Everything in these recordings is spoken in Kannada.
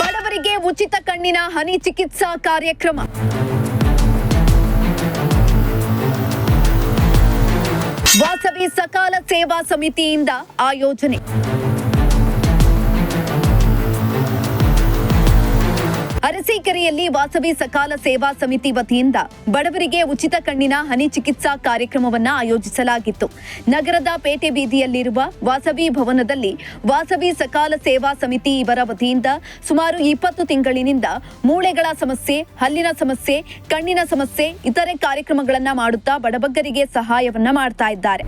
ಬಡವರಿಗೆ ಉಚಿತ ಕಣ್ಣಿನ ಹನಿ ಚಿಕಿತ್ಸಾ ಕಾರ್ಯಕ್ರಮ. ವಾಸವಿ ಸಕಾಲ ಸೇವಾ ಸಮಿತಿಯಿಂದ ಆಯೋಜನೆ. ಅರಸೀಕೆರೆಯಲ್ಲಿ ವಾಸವಿ ಸಕಾಲ ಸೇವಾ ಸಮಿತಿ ವತಿಯಿಂದ ಬಡವರಿಗೆ ಉಚಿತ ಕಣ್ಣಿನ ಹನಿ ಚಿಕಿತ್ಸಾ ಕಾರ್ಯಕ್ರಮವನ್ನು ಆಯೋಜಿಸಲಾಗಿತ್ತು. ನಗರದ ಪೇಟೆ ಬೀದಿಯಲ್ಲಿರುವ ವಾಸವಿ ಭವನದಲ್ಲಿ ವಾಸವಿ ಸಕಾಲ ಸೇವಾ ಸಮಿತಿ ಇವರ ವತಿಯಿಂದ ಸುಮಾರು 20 ತಿಂಗಳಿನಿಂದ ಮೂಳೆಗಳ ಸಮಸ್ಯೆ, ಹಲ್ಲಿನ ಸಮಸ್ಯೆ, ಕಣ್ಣಿನ ಸಮಸ್ಯೆ ಇತರೆ ಕಾರ್ಯಕ್ರಮಗಳನ್ನು ಮಾಡುತ್ತಾ ಬಡಬಗ್ಗರಿಗೆ ಸಹಾಯವನ್ನ ಮಾಡ್ತಾ ಇದ್ದಾರೆ.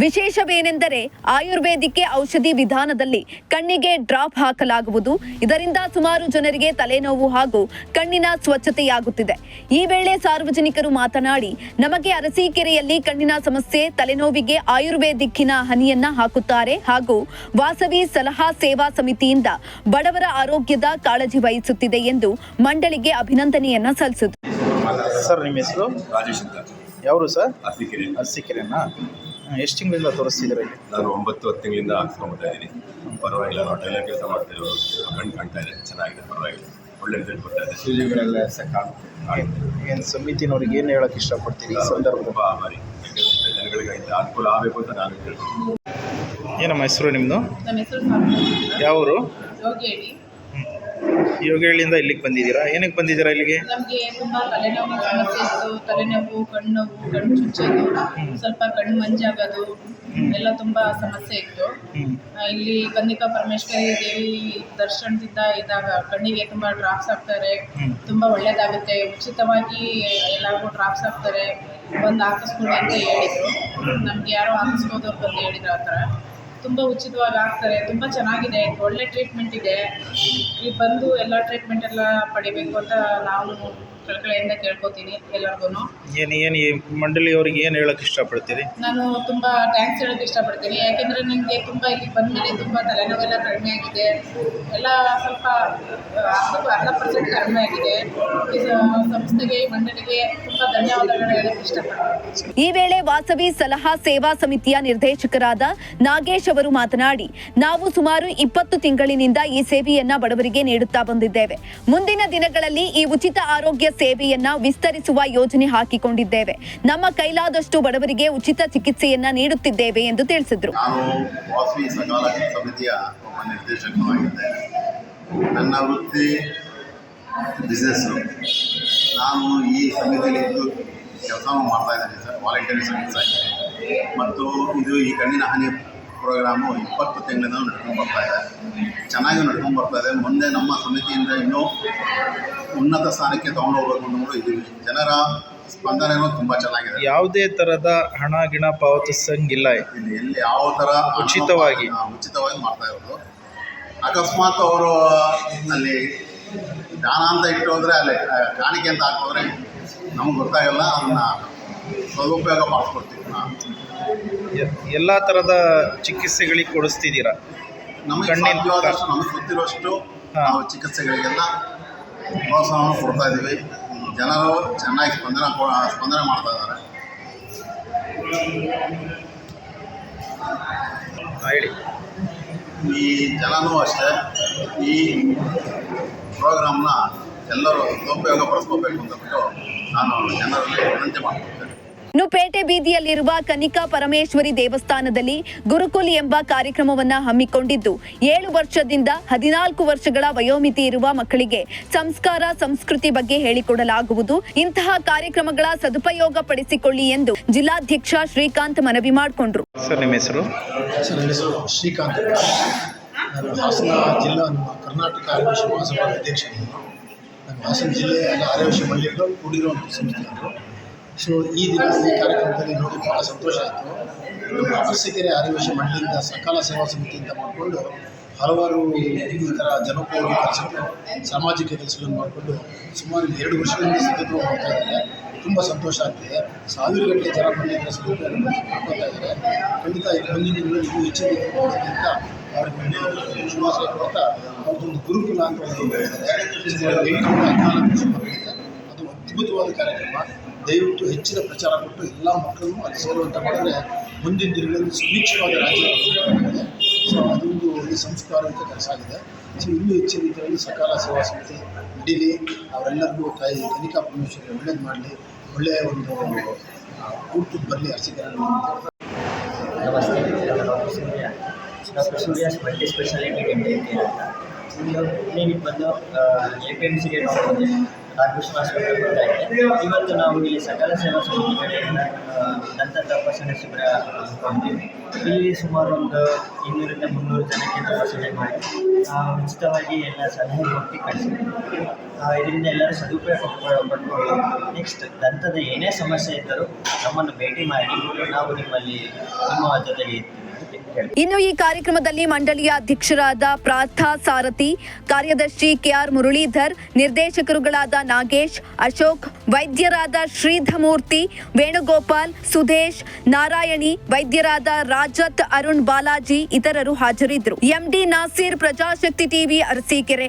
ವಿಶೇಷವೇನೆಂದರೆ ಆಯುರ್ವೇದಿಕ್ ಔಷಧಿ ವಿಧಾನದಲ್ಲಿ ಕಣ್ಣಿಗೆ ಡ್ರಾಪ್ ಹಾಕಲಾಗುವುದು. ಇದರಿಂದ ಸುಮಾರು ಜನರಿಗೆ ತಲೆನೋವು ಹಾಗೂ ಕಣ್ಣಿನ ಸ್ವಚ್ಛತೆಯಾಗುತ್ತಿದೆ. ಈ ವೇಳೆ ಸಾರ್ವಜನಿಕರು ಮಾತನಾಡಿ, ನಮಗೆ ಅರಸೀಕೆರೆಯಲ್ಲಿ ಕಣ್ಣಿನ ಸಮಸ್ಯೆ, ತಲೆನೋವಿಗೆ ಆಯುರ್ವೇದಿಕ್ಕಿನ ಹನಿಯನ್ನ ಹಾಕುತ್ತಾರೆ ಹಾಗೂ ವಾಸವಿ ಸಲಹಾ ಸೇವಾ ಸಮಿತಿಯಿಂದ ಬಡವರ ಆರೋಗ್ಯದ ಕಾಳಜಿ ವಹಿಸುತ್ತಿದೆ ಎಂದು ಮಂಡಳಿಗೆ ಅಭಿನಂದನೆಯನ್ನ ಸಲ್ಲಿಸಿದರು. ಸರ್, ನಿಮ್ಮ ಹೆಸರು? ರಾಜೇಶ್ ಅಂತ. ಯಾವರು ಸರ್? ಅರಸೀಕೆರೆನಾ? ಎಷ್ಟು ತಿಂಗಳಿಂದ ತೋರಿಸ್ತಿದ್ದೀರಾ? ನಾನು 9-10 ತಿಂಗಳಿಂದ ಹಾಕ್ಸ್ಕೊಂಡ್ಬರ್ತಾ ಇದ್ದೀನಿ. ಪರವಾಗಿಲ್ಲ, ನಾವು ಟೈಲರ್ ಕೆಲಸ ಮಾಡ್ತೀವಿ. ಕಣ್ಣು ಕಾಣ್ತಾ ಇದೆ, ಚೆನ್ನಾಗಿದೆ, ಪರವಾಗಿಲ್ಲ, ಒಳ್ಳೆ ರಿಸಲ್ಟ್ ಬರ್ತಾ ಇದೆ. ಸೂಜಿಗಳೆಲ್ಲ ಏನು ಸಮಿತಿನವ್ರಿಗೆ ಏನು ಹೇಳೋಕ್ಕೆ ಇಷ್ಟಪಡ್ತೀರಿ ಈ ಸಂದರ್ಭ? ತುಂಬ ಆಭಾರಿ. ಯಾಕೆಂದರೆ ಜನಗಳಿಗೆ ಇಂಥ ಅನುಕೂಲ ಆಗಬೇಕು ಅಂತ ನಾನು ಕೇಳ್ತೀನಿ. ಏನಮ್ಮ ಹೆಸರು ನಿಮ್ಮದು? ನಮ್ಮ ಹೆಸರು ಯಾವರು? ಯೋಗೇಳಿ. ಯೋಗೇಳಿಯಿಂದ ಇಲ್ಲಿಗೆ ಬಂದಿದ್ದೀರಾ? ಏನಕ್ಕೆ ಬಂದಿದ್ದೀರಾ ಇಲ್ಲಿಗೆ? ನಮಗೆ ತುಂಬ ತಲೆನೋವು ಸಮಸ್ಯೆ ಇತ್ತು. ತಲೆನೋವು, ಕಣ್ಣು ಚುಚ್ಚೋದು, ಸ್ವಲ್ಪ ಕಣ್ಣು ಮಂಜಾಗೋದು ಎಲ್ಲ ತುಂಬ ಸಮಸ್ಯೆ ಇತ್ತು. ಇಲ್ಲಿ ಕನ್ನಿಕಾ ಪರಮೇಶ್ವರಿ ದೇವಿ ದರ್ಶನದಿಂದ ಇದ್ದಾಗ ಕಣ್ಣಿಗೆ ತುಂಬ ಡ್ರಾಪ್ಸ್ ಹಾಕ್ತಾರೆ. ತುಂಬ ಒಳ್ಳೆಯದಾಗುತ್ತೆ. ಉಚಿತವಾಗಿ ಎಲ್ಲರಿಗೂ ಡ್ರಾಪ್ಸ್ ಹಾಕ್ತಾರೆ. ಬಂದು ಹಾಕಿಸ್ಕೊಳ್ಳಿ ಅಂತ ಹೇಳಿದರು. ನಮ್ಗೆ ಯಾರೋ ಹಾಕಿಸ್ಬೋದವ್ರು ಬಂದು ಹೇಳಿದ್ರು. ಆ ಥರ ತುಂಬ ಉಚಿತವಾಗಿ ಆಗ್ತಾರೆ. ತುಂಬ ಚೆನ್ನಾಗಿದೆ, ಒಳ್ಳೆ ಟ್ರೀಟ್ಮೆಂಟ್ ಇದೆ. ಇಲ್ಲಿ ಬಂದು ಎಲ್ಲ ಟ್ರೀಟ್ಮೆಂಟ್ ಎಲ್ಲ ಪಡಿಬೇಕು ಅಂತ ನಾವು ಕಳಕಳಿಯಿಂದ ಕೇಳ್ಕೊತೀನಿ ಎಲ್ಲರಿಗೂ. ಏನು ಈ ಮಂಡಳಿಯವ್ರಿಗೆ ಏನು ಹೇಳೋಕ್ಕೆ ಇಷ್ಟಪಡ್ತೀರಿ? ನಾನು ತುಂಬ ಥ್ಯಾಂಕ್ಸ್ ಹೇಳೋಕ್ಕೆ ಇಷ್ಟಪಡ್ತೀನಿ. ಯಾಕೆಂದರೆ ನನಗೆ ತುಂಬ ಇಲ್ಲಿ ಬಂದಮೇಲೆ ತುಂಬ ತಲೆನೋವೆಲ್ಲ ಕಡಿಮೆ ಆಗಿದೆ. ಎಲ್ಲ ಸ್ವಲ್ಪ 40% ಕಡಿಮೆ ಆಗಿದೆ. ಈ ಸಂಸ್ಥೆಗೆ, ಮಂಡಳಿಗೆ ತುಂಬ ಧನ್ಯವಾದಗಳು ಹೇಳೋಕ್ಕೆ ಇಷ್ಟಪಡ್ತೀನಿ. ಈ ವೇಳೆ ವಾಸವಿ ಸಲಹಾ ಸೇವಾ ಸಮಿತಿಯ ನಿರ್ದೇಶಕರಾದ ನಾಗೇಶ್ ಅವರು ಮಾತನಾಡಿ, ನಾವು ಸುಮಾರು 20 ತಿಂಗಳಿನಿಂದ ಈ ಸೇವೆಯನ್ನ ಬಡವರಿಗೆ ನೀಡುತ್ತಾ ಬಂದಿದ್ದೇವೆ. ಮುಂದಿನ ದಿನಗಳಲ್ಲಿ ಈ ಉಚಿತ ಆರೋಗ್ಯ ಸೇವೆಯನ್ನ ವಿಸ್ತರಿಸುವ ಯೋಜನೆ ಹಾಕಿಕೊಂಡಿದ್ದೇವೆ. ನಮ್ಮ ಕೈಲಾದಷ್ಟು ಬಡವರಿಗೆ ಉಚಿತ ಚಿಕಿತ್ಸೆಯನ್ನ ನೀಡುತ್ತಿದ್ದೇವೆ ಎಂದು ತಿಳಿಸಿದರು. ನಾನು ವಾಸವಿ ಸಕಾಲ ಸಮಿತಿಯ ಒಬ್ಬ ನಿರ್ದೇಶಕನಾಗಿದ್ದೆ. ನನ್ನ ವೃತ್ತಿ ಬಿಸ್ನೆಸ್ಸು. ನಾನು ಈ ಸಮಿತಿಯಲ್ಲಿ ಇದ್ದು ಕೆಲಸವನ್ನು ಮಾಡ್ತಾ ಇದ್ದೀನಿ ಸರ್. ವಾಲಂಟರಿ ಸರ್ವಿಸ್ ಆಗಿದೆ. ಮತ್ತು ಇದು ಈ ಕಣ್ಣಿನ ಹನಿ ಪ್ರೋಗ್ರಾಮು 20 ತಿಂಗಳಿಂದ ನಡ್ಕೊಂಡು ಬರ್ತಾ ಇದೆ. ಚೆನ್ನಾಗಿ ನಡ್ಕೊಂಡು ಬರ್ತಾ ಇದೆ. ಮುಂದೆ ನಮ್ಮ ಸಮಿತಿಯಿಂದ ಇನ್ನೂ ಉನ್ನತ ಸ್ಥಾನಕ್ಕೆ ತೊಗೊಂಡು ಹೋಗಬೇಕು ಅಂದ್ಕೊಂಡು ಇದ್ದೀವಿ. ಜನರ ಸ್ಪಂದನೆಯೂ ತುಂಬ ಚೆನ್ನಾಗಿದೆ. ಯಾವುದೇ ಥರದ ಹಣ ಗಿಣ ಪಾವತಿಸಂಗಿಲ್ಲ ಇಲ್ಲಿ ಎಲ್ಲಿ ಯಾವ ಥರ ಉಚಿತವಾಗಿ ಮಾಡ್ತಾ ಇರೋದು. ಅಕಸ್ಮಾತ್ ಅವರು ಅಲ್ಲಿ ದಾನ ಅಂತ ಇಟ್ಟು ಹೋದರೆ, ಅಲ್ಲಿ ಕಾಣಿಕೆ ಅಂತ ಹಾಕೋದ್ರೆ ನಮಗೆ ಗೊತ್ತಾಗಲ್ಲ. ಅದನ್ನು ಸದುಪಯೋಗ ಮಾಡಿಸ್ಕೊಡ್ತೀವಿ. ಎಲ್ಲ ಥರದ ಚಿಕಿತ್ಸೆಗಳಿಗೆ ಕೊಡಿಸ್ತಿದ್ದೀರಾ? ನಮಗೆ ಸಾಧ್ಯವಾದಷ್ಟು, ನಮಗೆ ಗೊತ್ತಿರೋಷ್ಟು ನಾವು ಚಿಕಿತ್ಸೆಗಳಿಗೆಲ್ಲ ಪ್ರೋತ್ಸಾಹವನ್ನು ಕೊಡ್ತಾ ಇದ್ದೀವಿ. ಜನರು ಚೆನ್ನಾಗಿ ಸ್ಪಂದನೆ ಮಾಡ್ತಾ ಇದ್ದಾರೆ. ಹೇಳಿ. ಈ ಜನನೂ ಅಷ್ಟೇ ಈ ಪ್ರೋಗ್ರಾಮ್ನ ಎಲ್ಲರೂ ಸದುಪಯೋಗ ಪಡಿಸ್ಕೋಬೇಕು ಅಂತ ಬಿಟ್ಟು ನಾನು ಜನರಲ್ಲಿ ವಿನಂತಿ ಮಾಡ್ಕೊಳ್ತೇನೆ. ಇನ್ನು ಪೇಟೆ ಬೀದಿಯಲ್ಲಿರುವ ಕನ್ನಿಕಾ ಪರಮೇಶ್ವರಿ ದೇವಸ್ಥಾನದಲ್ಲಿ ಗುರುಕುಲ್ ಎಂಬ ಕಾರ್ಯಕ್ರಮವನ್ನ ಹಮ್ಮಿಕೊಂಡಿದ್ದು, 7 ವರ್ಷದಿಂದ 14 ವರ್ಷಗಳ ವಯೋಮಿತಿ ಇರುವ ಮಕ್ಕಳಿಗೆ ಸಂಸ್ಕಾರ, ಸಂಸ್ಕೃತಿ ಬಗ್ಗೆ ಹೇಳಿಕೊಡಲಾಗುವುದು. ಇಂತಹ ಕಾರ್ಯಕ್ರಮಗಳ ಸದುಪಯೋಗ ಪಡಿಸಿಕೊಳ್ಳಿ ಎಂದು ಜಿಲ್ಲಾಧ್ಯಕ್ಷ ಶ್ರೀಕಾಂತ್ ಮನವಿ ಮಾಡಿಕೊಂಡ್ರು. ಸರ್, ನಿಮ್ಮ ಹೆಸರು? ಸರ್, ನನ್ನ ಹೆಸರು ಶ್ರೀಕಾಂತ್. ನಾನು ಹಾಸನ ಜಿಲ್ಲಾ ಕರ್ನಾಟಕ ಆರ್ಯವೈಶ್ಯ ಮಹಾಸಭಾ ಅಧ್ಯಕ್ಷರು. ನಾನು ಹಾಸನ ಜಿಲ್ಲೆಯ ಆರ್ಯವೈಶ್ಯ ಮಹಿಳೆಯರು ಕೂಡಿರೋ ಒಂದು ಸಂಸ್ಥೆ. ಸೊ ಈ ದಿನ ಈ ಕಾರ್ಯಕ್ರಮದಲ್ಲಿ ನೋಡಿ ಭಾಳ ಸಂತೋಷ ಆಯಿತು. ನಮ್ಮ ಅರಸೀಕೆರೆ ಆರ್ಯವೈಶ್ಯ ಮಂಡಳಿಯಿಂದ ಸಕಾಲ ಸೇವಾ ಸಮಿತಿಯಿಂದ ಮಾಡಿಕೊಂಡು ಹಲವಾರು ಈ ಥರ ಜನೋಪಯೋಗಿ ಕೆಲಸಗಳು, ಸಾಮಾಜಿಕ ಕೆಲಸಗಳನ್ನು ಮಾಡಿಕೊಂಡು ಸುಮಾರು 2 ವರ್ಷಗಳಿಂದ ಸತತವಾಗಿ ಮಾಡ್ತಾ ಇದ್ದಾರೆ. ತುಂಬ ಸಂತೋಷ ಆಗ್ತಿದೆ. 1000 ಗಂಟೆ ಜನ ಬಂದಿದ್ದರೆ ಸದುಪಯೋಗ ಮಾಡ್ಕೊತಾ ಇದ್ದಾರೆ. ಖಂಡಿತ ಮುಂದಿನ ದಿನಗಳಲ್ಲಿ ಇನ್ನೂ ಹೆಚ್ಚಿನ ಅಂತ ಅವ್ರಿಗೆ ಶುಭಾಶಯ ಕೊಡ್ತಾ, ಅವ್ರದ್ದೊಂದು ಗುರುಕುಲ ಅಂತ ಒಂದು ಹೇಳಿದ್ದಾರೆ. 14 ವರ್ಷ ಮಕ್ಕಳಿದೆ. ಅದು ಅದ್ಭುತವಾದ ಕಾರ್ಯಕ್ರಮ. ದಯವಿಟ್ಟು ಹೆಚ್ಚಿನ ಪ್ರಚಾರ ಕೊಟ್ಟು ಎಲ್ಲ ಮಕ್ಕಳನ್ನು ಅಲ್ಲಿ ಸೇರುವಂಥ ಮಾಡಿದ್ರೆ ಮುಂದಿನ ದಿನಗಳಲ್ಲಿ ಸುಭಿಕ್ಷವಾದ ರಾಜ್ಯ ಅಪಾರಂತ ಕೆಲಸ ಆಗಿದೆ. ಸೊ ಇನ್ನೂ ಹೆಚ್ಚಿನ ರೀತಿಯಲ್ಲಿ ಸಕಾಲ ಸೇವಾ ಸಮಿತಿ ನಡೀಲಿ, ಅವರೆಲ್ಲರಿಗೂ ತಾಯಿ ಕನಿಕಾ ಪರಮೇಶ್ವರಿ ಒಳ್ಳೇದು ಮಾಡಲಿ, ಒಳ್ಳೆಯ ಒಂದು ಊಟಕ್ಕೆ ಬರಲಿ ಅರ್ಸಿಕರಣ. ನಮಸ್ತೆ, ನಾನು doctor Suryas multi speciality dental ಅಂತ. ಕ್ಲಿನಿಕ್ ಬಂದು APMC ಗೇಟ್ ಬಂದಿದೆ, ರಾಮಕೃಷ್ಣ ಆಸ್ಪತ್ರೆ ಬರ್ತಾ ಇದೆ. ಇವತ್ತು ನಾವು ಇಲ್ಲಿ ಸಕಲ ಸೇವಾ ಸಮಿತಿ ಕಡೆಯಿಂದ ದಂತ ತಪಾಸಣೆ ಶಿಬಿರ ಹಮ್ಮಿಕೊಂಡಿದ್ದೀವಿ. ಇಲ್ಲಿ ಸುಮಾರು ಒಂದು 200ರಿಂದ 300 ಜನಕ್ಕೆ ತಪಾಸಣೆ ಮಾಡಿ ಉಚಿತವಾಗಿ ಎಲ್ಲ ಸಲಹೆ ಕೊಟ್ಟು ಕಳಿಸಿದ್ದೀವಿ. ಇದರಿಂದ ಎಲ್ಲರೂ ಸದುಪಯೋಗ ಪಡ್ಕೊಂಡು ನೆಕ್ಸ್ಟ್ ದಂತದ ಏನೇ ಸಮಸ್ಯೆ ಇದ್ದರೂ ನಮ್ಮನ್ನು ಭೇಟಿ ಮಾಡಿ, ನಾವು ನಿಮ್ಮ ಜೊತೆಗೆ ಇರ್ತೀವಿ. ಇನ್ನು ಈ ಕಾರ್ಯಕ್ರಮದಲ್ಲಿ ಮಂಡಳಿಯ ಅಧ್ಯಕ್ಷರಾದ ಪ್ರಾರ್ಥಾ ಸಾರಥಿ, ಕಾರ್ಯದರ್ಶಿ KR ಮುರಳೀಧರ್, ನಿರ್ದೇಶಕರುಗಳಾದ ನಾಗೇಶ್, ಅಶೋಕ್, ವೈದ್ಯರಾದ ಶ್ರೀಧಮೂರ್ತಿ, ವೇಣುಗೋಪಾಲ್, ಸುಧೇಶ್, ನಾರಾಯಣಿ, ವೈದ್ಯರಾದ ರಾಜತ್, ಅರುಣ್ ಬಾಲಾಜಿ ಇತರರು ಹಾಜರಿದ್ದರು. MD Nasir, ಪ್ರಜಾಶಕ್ತಿ TV, Arsikere.